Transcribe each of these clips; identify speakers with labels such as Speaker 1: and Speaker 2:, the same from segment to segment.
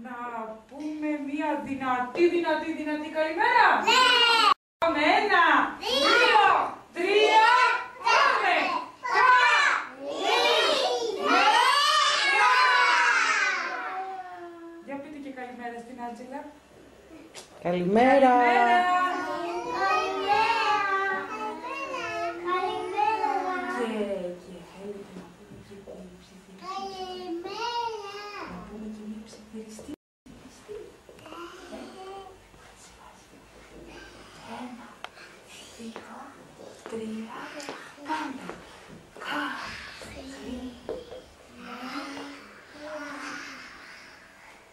Speaker 1: Να πούμε μία δυνατή καλημέρα.
Speaker 2: Ναι!
Speaker 1: Πάμε, 1, 2, 3, πάμε! Για πείτε και καλημέρα στην Άντζελα.
Speaker 3: Καλημέρα.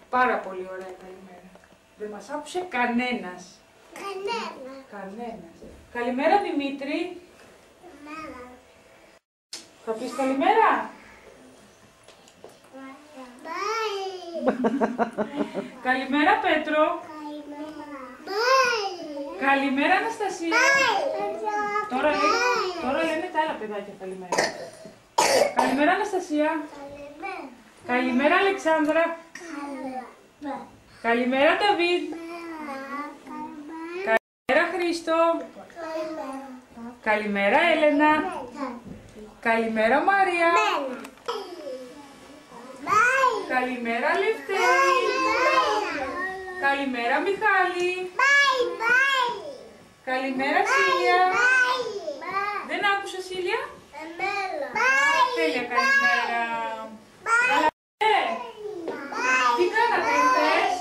Speaker 1: Πάρα πολύ ωραία καλημέρα. Δεν μας άκουσε κανένας. Κανένας. Καλημέρα Δημήτρη. Θα πεις καλημέρα. Καλημέρα Πέτρο. Καλημέρα Αναστασία. Τώρα λένε τα άλλα παιδάκια καλημέρα. Καλημέρα Αναστασία. Καλημέρα Αλεξάνδρα. Καλημέρα Νταβίδ. Καλημέρα Χρήστο. Καλημέρα Έλενα. Καλημέρα Μαρία. Καλημέρα Λευτέρη. Καλημέρα Μιχάλη. Καλημέρα Σίλια. Δεν άκουσα Σίλια. Τέλεια καλημέρα. Τι κάνατε χθες?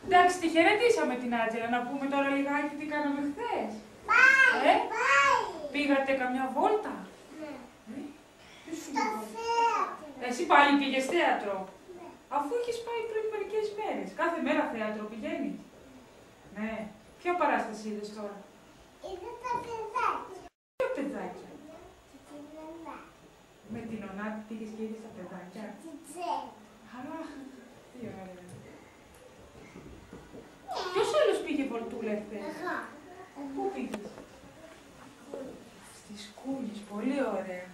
Speaker 1: Εντάξει, τη χαιρετήσαμε την Άντζελα. Να πούμε τώρα λιγάκι τι κάναμε χθες. Πήγατε καμιά βόλτα? Εσύ πάλι πήγες θέατρο? Αφού είχες πάει πριν μερικές μέρες. Κάθε μέρα θέατρο πηγαίνεις? Ναι. Ποια παράσταση είδες τώρα?
Speaker 2: Είδα τα παιδάκια.
Speaker 1: Ποια παιδάκια? Με την Ωνάτη πήγες και είδες τα παιδάκια? Αχ, τι ωραία. Ποιος άλλος πήγε βολτούλα χθες? Πού πήγες? Στις Κούνιες, πολύ ωραία.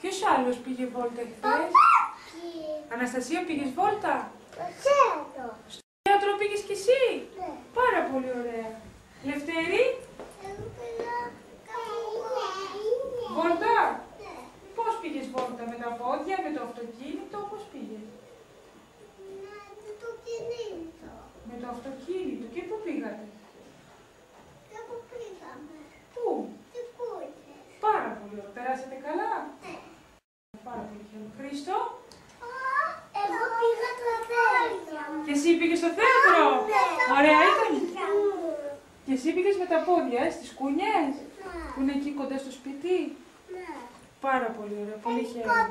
Speaker 1: Ποιος άλλος πήγε βόλτα χθες? Αναστασία, πήγες βόλτα? Στο θέατρο πήγες κι εσύ? Πάρα πολύ ωραία. Λευτέρη? Βόλτα? Πώς πήγες βόλτα? Με τα πόδια, με το αυτοκίνητο, πώς πήγες? Με το αυτοκίνητο. Και πού πήγατε? Πού? Πάρα πολύ ωραία. Περάσατε καλά? Πάρα πολύ χαίρομαι. Χρήστο?
Speaker 2: Εγώ πήγα στο θέατρο.
Speaker 1: Και εσύ πήγες στο θέατρο? Ωραία ήταν. Και εσύ πήγες με τα πόδια, στις Κούνιες? Που είναι εκεί κοντά στο σπίτι? Πάρα πολύ ωραία. Πολύ χαίρομαι.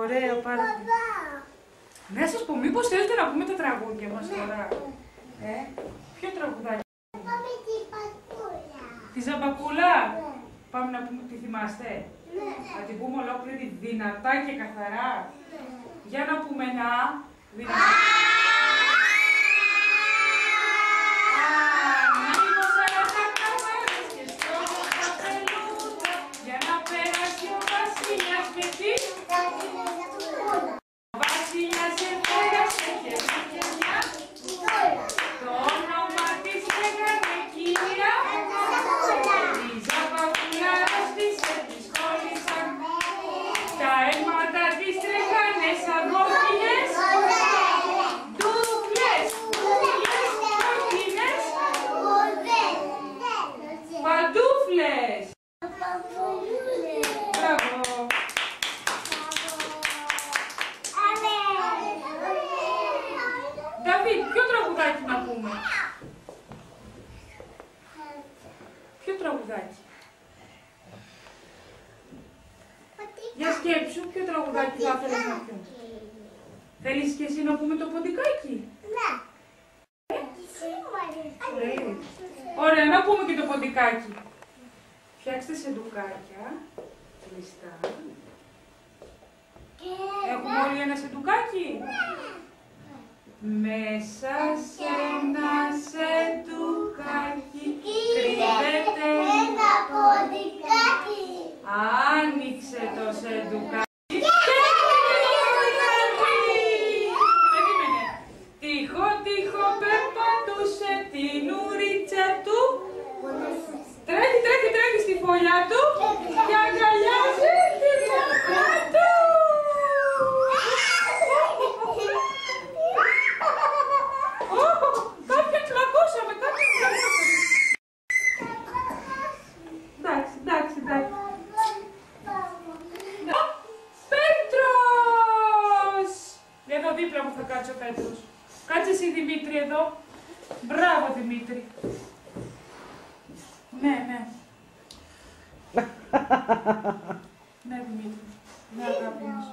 Speaker 1: Ωραία, πάρα πολύ. Να σας πω, μήπως θέλετε να πούμε τα τραγούδια μας τώρα? Ποιο τραγουδάκι?
Speaker 2: Πάμε την Πακούλα.
Speaker 1: Τη Ζαμπακούλα? Πάμε να πούμε, τη θυμάστε? Να την πούμε ολόκληρη δυνατά και καθαρά? Για να πούμε ένα δυνατά. Ανοίγω σαράντα καμάρες και στρώβω τα πελούδα για να περάσει ο βασιλιάς με τι? Ο βασιλιάς επέρασε και βρήκε μια. Το όνομα της λέγανε Κύρα. Η Ζαμπακούλα ρώτησε, της κόλλησαν. Τα αίματα της τρέχανε σαν κόκκινες. Ντουφλές, κόκκινες. Παντούφλες. Μπράβο. Νταβίδ, ποιο τραγουδάκι να πούμε? Ποιο τραγουδάκι? Για σκέψου, ποιο τραγουδάκι θα ήθελες να πούμε? Θέλεις και εσύ να πούμε το ποντικάκι? Ωραία, να πούμε και το ποντικάκι. Φτιάξτε σεντουκάκια, κλειστά. Έχουμε όλοι ένα σεντουκάκι? Μέσα σε ένα σεντουκάκι κρύβεται
Speaker 2: ένα ποντικάκι.
Speaker 1: Άνοιξε το σεντουκάκι. θα κάτσει ο Πέτρος. Κάτσε εσύ Δημήτρη εδώ. Μπράβο Δημήτρη. Ναι, ναι. Ναι Δημήτρη. Ναι αγάπη μας.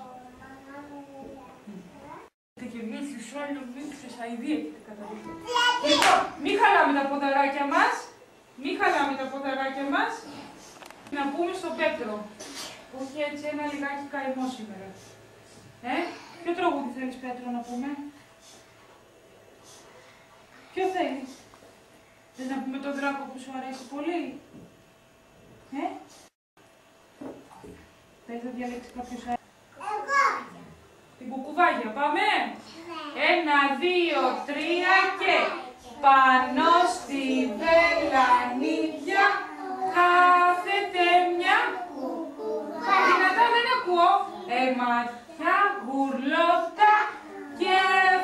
Speaker 1: Και μύθους όλοι μύθους αηδία έχετε καταλήξει. Λοιπόν, μην χαλάμε τα ποδαράκια μας. Μην χαλάμε τα ποδαράκια μας. Να πούμε στον Πέτρο. Που έχει έτσι ένα λιγάκι καημό σήμερα. Ποιο τραγούδι θέλεις Πέτρο να πούμε? Ποιο θέλεις? Θες να πούμε τον Δράκο που σου αρέσει πολύ? Θέλεις να διαλέξεις κάποιος άλλο?
Speaker 2: Εγώ.
Speaker 1: Την κουκουβάγια, πάμε!
Speaker 2: Ναι.
Speaker 1: 1, 2, 3 και πάνω στη βελανίδια κάθεται μια κουκουβάγια. Δυνατά δεν ακούω. Ματιά γουρλώτα και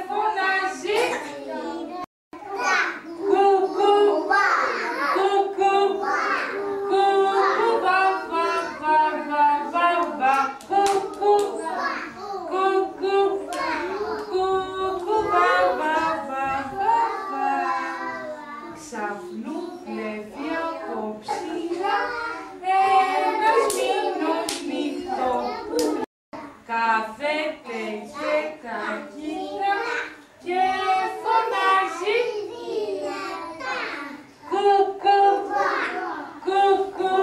Speaker 1: φωνάζει κουκου, κουκου, κουκου, βα, βα, βα, βα, βα, βα, κουκου, κουκου, κουκου, βα, βα, βα, βα, βα. Ξαφνού βλέπει από ψηλά ένας μήνος νυχτοπούλα. Κάθεται και κακίνα και φωνάζει κουκου, κουκου,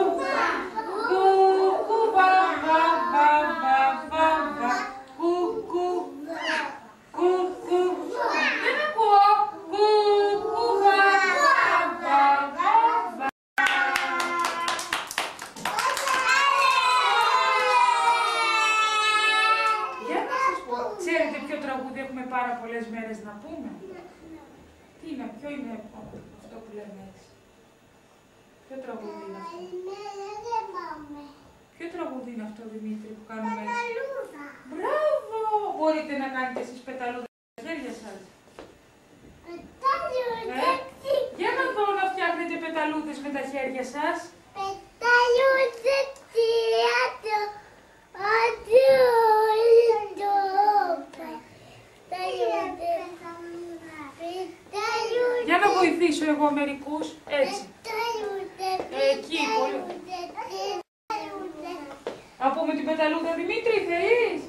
Speaker 1: κουκου, βα, βα, βα, βα, βα, βα, κουκου, κουκου, δεν ακούω, κουκου, βα, βα, βα, βα. Για να σας πω, ξέρετε ποιο τραγούδι έχουμε πάρα πολλές μέρες να πούμε? Τι είναι, ποιο είναι αυτό που λέμε έτσι? Ποιο τραγούδι είναι αυτό?
Speaker 2: Καλημέρα, δεν πάμε.
Speaker 1: Ποιο τραγούδι είναι αυτό Δημήτρη που κάνουμε έτσι?
Speaker 2: Πεταλούδα.
Speaker 1: Μπράβο! Μπορείτε να κάνετε εσείς πεταλούδα στα χέρια σας?
Speaker 2: Πεταλούδα.
Speaker 1: Για να δω να φτιάχνετε πεταλούδες με τα χέρια σας.
Speaker 2: Πεταλούδα, τριάτο.
Speaker 1: Για να βοηθήσω εγώ μερικούς, έτσι. Εκεί, πολύ. Να πούμε την πεταλούδα Δημήτρη, θέλεις?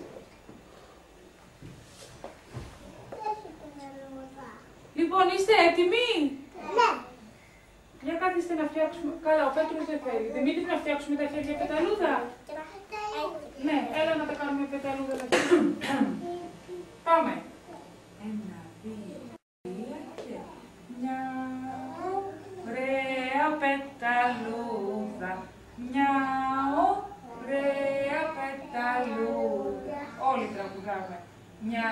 Speaker 1: Λοιπόν, είστε έτοιμοι?
Speaker 2: Ναι.
Speaker 1: Για καθίστε να φτιάξουμε. Καλά, ο Πέτρος δεν θέλει. Δημήτρη, να φτιάξουμε τα χέρια πεταλούδα. Ναι, έλα να τα κάνουμε πεταλούδα τα χέρια. Πάμε. 1, 2, 3 και μια ωραία πεταλούδα. Μια ωραία πεταλούδα. Όλοι τραγουδάμε. Μια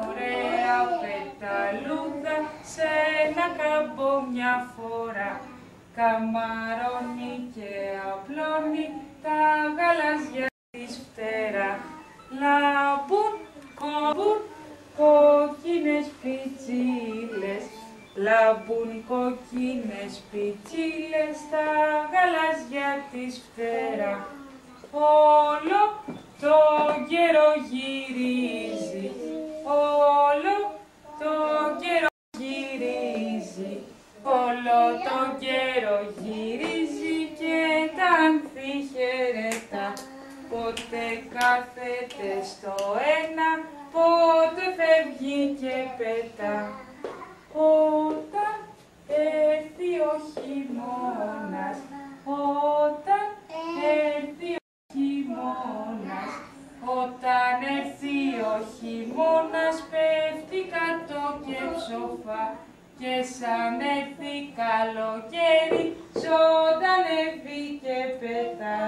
Speaker 1: ωραία πεταλούδα σε ένα κάμπο μια φορά. Καμαρώνει και απλώνει τα γαλάζια της φτερά. Λάμπουν, κόβουν κόκκινες πιτσίλες. Λάμπουν κόκκινες πιτσίλες στα γαλάζια της φτερά. Όλο το καιρό γυρίζει, όλο το καιρό γυρίζει, όλο το καιρό γυρίζει και τα άνθη χαιρετά. Πότε κάθεται στο ένα, πότε φεύγει και πετά. Όταν έρθει ο χειμώνας, όταν έρθει ο χειμώνας, όταν έρθει ο χειμώνας πέφτει κάτω και ψοφά και σαν έρθει καλοκαίρι ζωντανεύει και πετά.